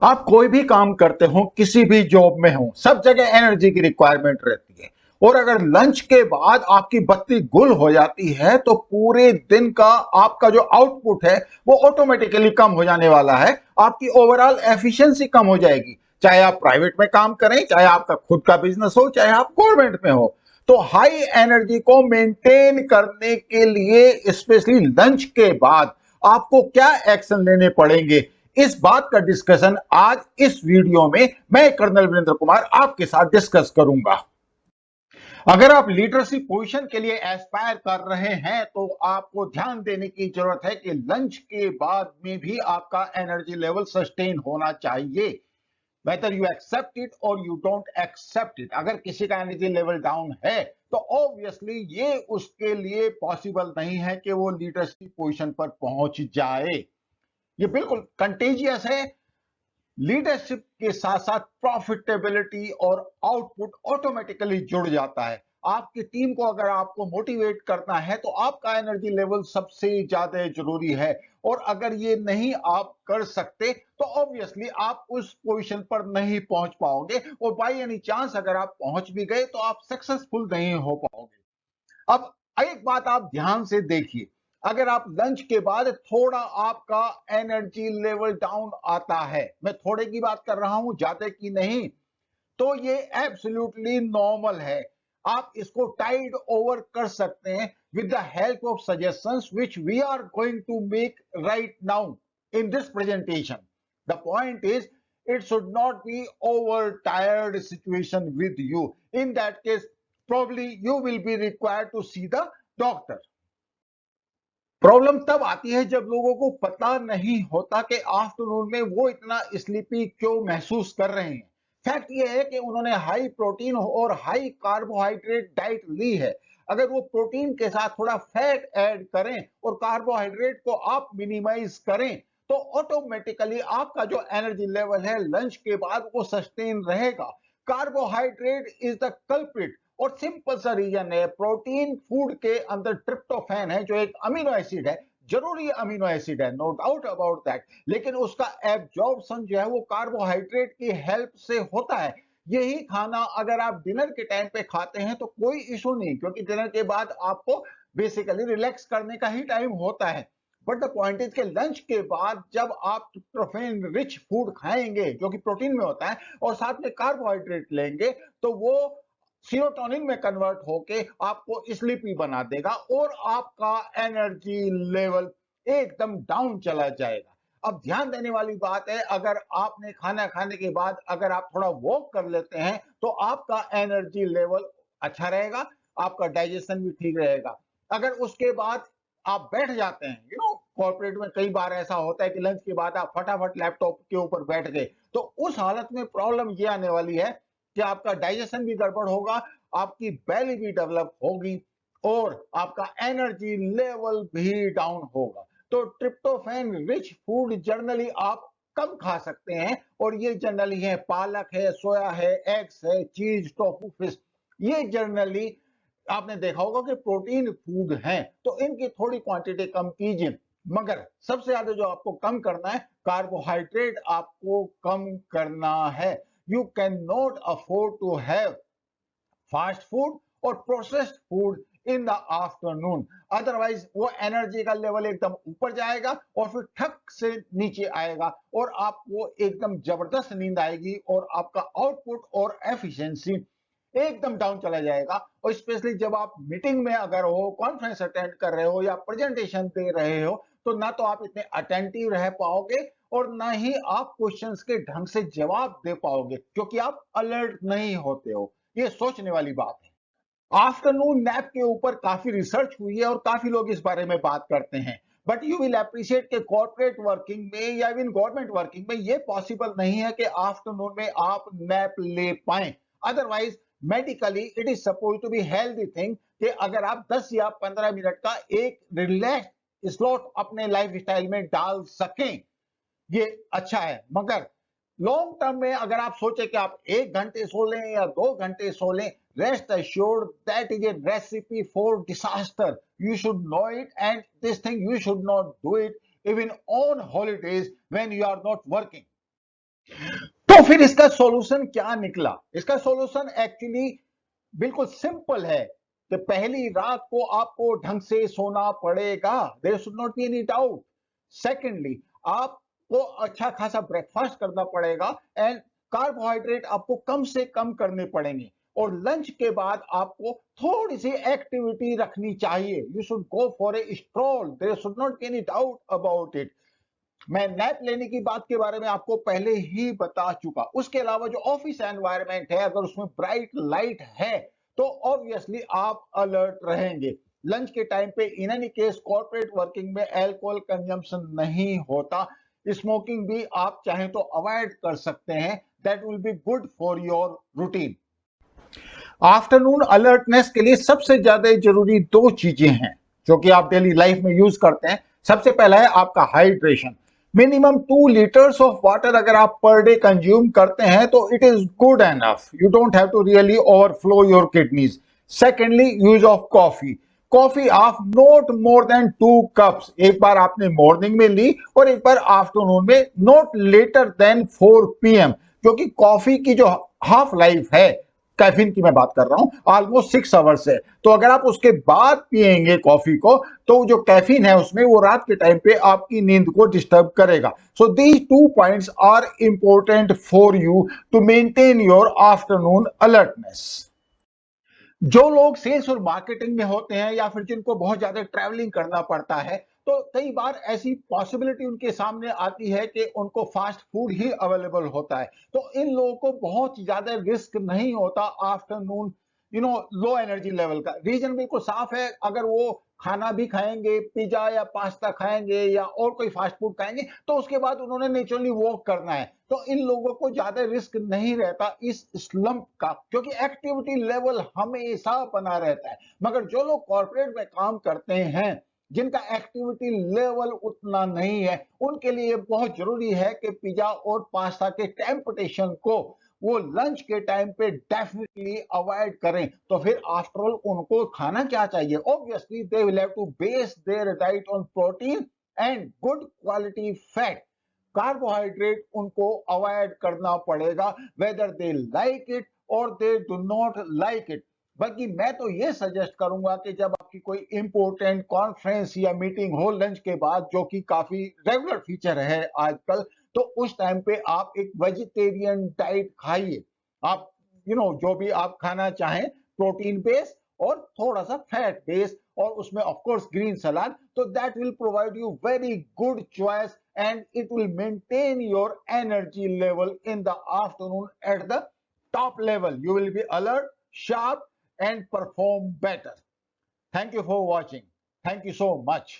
आप कोई भी काम करते हो, किसी भी जॉब में हो, सब जगह एनर्जी की रिक्वायरमेंट रहती है। और अगर लंच के बाद आपकी बत्ती गुल हो जाती है तो पूरे दिन का आपका जो आउटपुट है वो ऑटोमेटिकली कम हो जाने वाला है। आपकी ओवरऑल एफिशिएंसी कम हो जाएगी, चाहे आप प्राइवेट में काम करें, चाहे आपका खुद का बिजनेस हो, चाहे आप गवर्नमेंट में हो। तो हाई एनर्जी को मेंटेन करने के लिए स्पेशली लंच के बाद आपको क्या एक्शन लेने पड़ेंगे, इस बात का डिस्कशन आज इस वीडियो में मैं कर्नल वीरेंद्र कुमार आपके साथ डिस्कस करूंगा। अगर आप लीडरशिप पोजीशन के लिए एस्पायर कर रहे हैं तो आपको ध्यान देने की जरूरत है कि लंच के बाद में भी आपका एनर्जी लेवल सस्टेन होना चाहिए, वेदर यू एक्सेप्ट इट और यू डोंट एक्सेप्ट इट। अगर किसी का एनर्जी लेवल डाउन है तो ऑब्वियसली ये उसके लिए पॉसिबल नहीं है कि वो लीडरशिप पोजीशन पर पहुंच जाए। ये बिल्कुल कंटेजियस है। लीडरशिप के साथ साथ प्रॉफिटेबिलिटी और आउटपुट ऑटोमेटिकली जुड़ जाता है। आपकी टीम को अगर आपको मोटिवेट करना है तो आपका एनर्जी लेवल सबसे ज्यादा जरूरी है। और अगर ये नहीं आप कर सकते तो ऑब्वियसली आप उस पोजीशन पर नहीं पहुंच पाओगे, और बाय एनी चांस अगर आप पहुंच भी गए तो आप सक्सेसफुल नहीं हो पाओगे। अब एक बात आप ध्यान से देखिए, अगर आप लंच के बाद थोड़ा आपका एनर्जी लेवल डाउन आता है, मैं थोड़े की बात कर रहा हूं, ज्यादा की नहीं, तो ये एब्सोल्युटली नॉर्मल है। आप इसको टाइड ओवर कर सकते हैं with the help of suggestions which we are going to make right now in this presentation. The point is, it should not be overtired situation with you. In that case, probably you will be required to see the doctor. Problem तब आती है जब लोगों को पता नहीं होता कि आफ्टरनून में वो इतना स्लीपी क्यों महसूस कर रहे हैं। फैक्ट ये है कि उन्होंने हाई प्रोटीन और हाई कार्बोहाइड्रेट डाइट ली है। अगर वो प्रोटीन के साथ थोड़ा फैट ऐड करें और कार्बोहाइड्रेट को आप मिनिमाइज करें तो ऑटोमेटिकली आपका जो एनर्जी लेवल है लंच के बाद वो सस्टेन रहेगा। कार्बोहाइड्रेट इज द कल्प्रिट, और सिंपल सा रीजन है, प्रोटीन फूड के अंदर ट्रिप्टोफैन है जो एक अमीनो एसिड है, जरूरी अमीनो एसिड है, नो डाउट अबाउट दैट, लेकिन उसका एब्जॉर्प्शन जो है वो कार्बोहाइड्रेट की हेल्प से होता है। यही खाना अगर आप डिनर के टाइम पे खाते हैं तो कोई इशू नहीं, क्योंकि डिनर के बाद आपको बेसिकली रिलैक्स करने का ही टाइम होता है। बट द पॉइंट इज के लंच के बाद जब आप ट्रिप्टोफैन रिच फूड खाएंगे जो कि प्रोटीन में होता है और साथ में कार्बोहाइड्रेट लेंगे तो वो सीरोटोनिन में कन्वर्ट होके आपको स्लीपी बना देगा और आपका एनर्जी लेवल एकदम डाउन चला जाएगा। अब ध्यान देने वाली बात है, अगर आपने खाना खाने के बाद अगर आप थोड़ा वॉक कर लेते हैं तो आपका एनर्जी लेवल अच्छा रहेगा, आपका डाइजेशन भी ठीक रहेगा। अगर उसके बाद आप बैठ जाते हैं, कॉर्पोरेट में कई बार ऐसा होता है कि लंच के बाद आप फटाफट लैपटॉप के ऊपर बैठ गए, तो उस हालत में प्रॉब्लम ये आने वाली है कि आपका डाइजेशन भी गड़बड़ होगा, आपकी बैली भी डेवलप होगी और आपका एनर्जी लेवल भी डाउन होगा। तो ट्रिप्टोफैन रिच फूड जनरली आप कम खा सकते हैं, और ये जनरली है पालक है, सोया है, एग्स है, चीज, टोफू, फिश। ये जनरली आपने देखा होगा कि प्रोटीन फूड हैं, तो इनकी थोड़ी क्वांटिटी कम कीजिए। मगर सबसे ज्यादा जो आपको कम करना है, कार्बोहाइड्रेट आपको कम करना है। You cannot afford to have fast food और processed food in the afternoon, otherwise वो एनर्जी का लेवल एकदम ऊपर जाएगा और फिर ठक से नीचे आएगा और आपको एकदम जबरदस्त नींद आएगी और आपका आउटपुट और एफिशिएंसी एकदम डाउन चला जाएगा। और स्पेशली जब आप मीटिंग में अगर हो, कॉन्फ्रेंस अटेंड कर रहे हो या प्रेजेंटेशन दे रहे हो, तो ना तो आप इतने अटेंटिव रह पाओगे और ना ही आप क्वेश्चंस के ढंग से जवाब दे पाओगे, क्योंकि आप अलर्ट नहीं होते हो। ये सोचने वाली बात है। आफ्टरनून नैप के ऊपर काफी रिसर्च हुई है और काफी लोग इस बारे में बात करते हैं, बट यू विल अप्रिशिएट कि कॉर्पोरेट वर्किंग में या इवन गवर्नमेंट वर्किंग में ये पॉसिबल नहीं है कि आफ्टरनून में आप नैप ले पाए। Otherwise medically it is suppose to be healthy thing कि अगर आप 10 या 15 मिनट का एक रिलैक्स स्लॉट अपने लाइफ स्टाइल में डाल सकें, ये अच्छा है। मगर लॉन्ग टर्म में अगर आप सोचे कि आप 1 घंटे सो लें या 2 घंटे सो लें, rest assured that is a recipe for disaster. You should know it, and this thing you should not do it even on holidays when you are not working. तो फिर इसका सॉल्यूशन क्या निकला? इसका सॉल्यूशन एक्चुअली बिल्कुल simple है कि पहली रात को आपको ढंग से सोना पड़ेगा, there should not be any doubt. Secondly, आपको अच्छा खासा ब्रेकफास्ट करना पड़ेगा एंड कार्बोहाइड्रेट आपको कम से कम करने पड़ेंगे। और लंच के बाद आपको थोड़ी सी एक्टिविटी रखनी चाहिए। You should go for a stroll, there should not be any doubt about it. मैं नैप लेने की बात के बारे में आपको पहले ही बता चुका। उसके अलावा जो ऑफिस एनवायरनमेंट है, अगर उसमें ब्राइट लाइट है तो ऑब्वियसली आप अलर्ट रहेंगे। लंच के टाइम पे in any case corporate working में अल्कोहल कंजम्पशन नहीं होता। स्मोकिंग भी आप चाहें तो अवॉइड कर सकते हैं। That will be good for your routine. Afternoon alertness के लिए सबसे ज्यादा जरूरी दो चीजें हैं जो कि आप डेली लाइफ में यूज करते हैं। सबसे पहला है आपका hydration. Minimum 2 litres of water अगर आप पर डे कंज्यूम करते हैं तो it is good enough. You don't have to really overflow your kidneys. Secondly, use of coffee. Coffee of not more than 2 cups. एक बार आपने मॉर्निंग में ली और एक बार आफ्टरनून में, नॉट लेटर देन 4 PM, क्योंकि कॉफी की जो हाफ लाइफ है, कैफीन की मैं बात कर रहा हूं, ऑलमोस्ट 6 आवर्स है। तो अगर आप उसके बाद पिएंगे कॉफी को तो जो कैफीन है उसमें वो रात के टाइम पे आपकी नींद को डिस्टर्ब करेगा। So these 2 points are important for you to maintain your afternoon alertness. जो लोग सेल्स और मार्केटिंग में होते हैं या फिर जिनको बहुत ज्यादा ट्रैवलिंग करना पड़ता है, तो कई बार ऐसी पॉसिबिलिटी उनके सामने आती है कि उनको फास्ट फूड ही अवेलेबल होता है। तो इन लोगों को बहुत ज्यादा रिस्क नहीं होता आफ्टरनून लो एनर्जी लेवल का। रीजन बिल्कुल साफ है, अगर वो खाना भी खाएंगे, पिज्जा या पास्ता खाएंगे या और कोई फास्ट फूड खाएंगे, तो उसके बाद उन्होंने नेचुरली वॉक करना है। तो इन लोगों को ज्यादा रिस्क नहीं रहता इस स्लंप का, क्योंकि एक्टिविटी लेवल हमेशा बना रहता है। मगर जो लोग कॉर्पोरेट में काम करते हैं, जिनका एक्टिविटी लेवल उतना नहीं है, उनके लिए बहुत जरूरी है कि पिज्जा और पास्ता के टेम्पटेशन को वो लंच के टाइम पे डेफिनेटली अवॉइड करें। तो फिर आफ्टर ऑल उनको खाना क्या चाहिए? Obviously they will have to base their diet on protein and good quality fat. Carbohydrate उनको अवॉइड करना पड़ेगा, वेदर दे लाइक इट और they do not like it. बल्कि मैं तो ये सजेस्ट करूंगा कि जब आपकी कोई इंपॉर्टेंट कॉन्फ्रेंस या मीटिंग हो लंच के बाद, जो कि काफी रेगुलर फीचर है आजकल, तो उस टाइम पे आप एक वेजिटेरियन डाइट खाइए। आप जो भी आप खाना चाहें, प्रोटीन बेस और थोड़ा सा फैट बेस, और उसमें ऑफ कोर्स ग्रीन सलाद, तो that will provide you very good choice and it will maintain your energy level in the afternoon at the top level. You will be alert, sharp, and perform better. Thank you for watching. Thank you so much.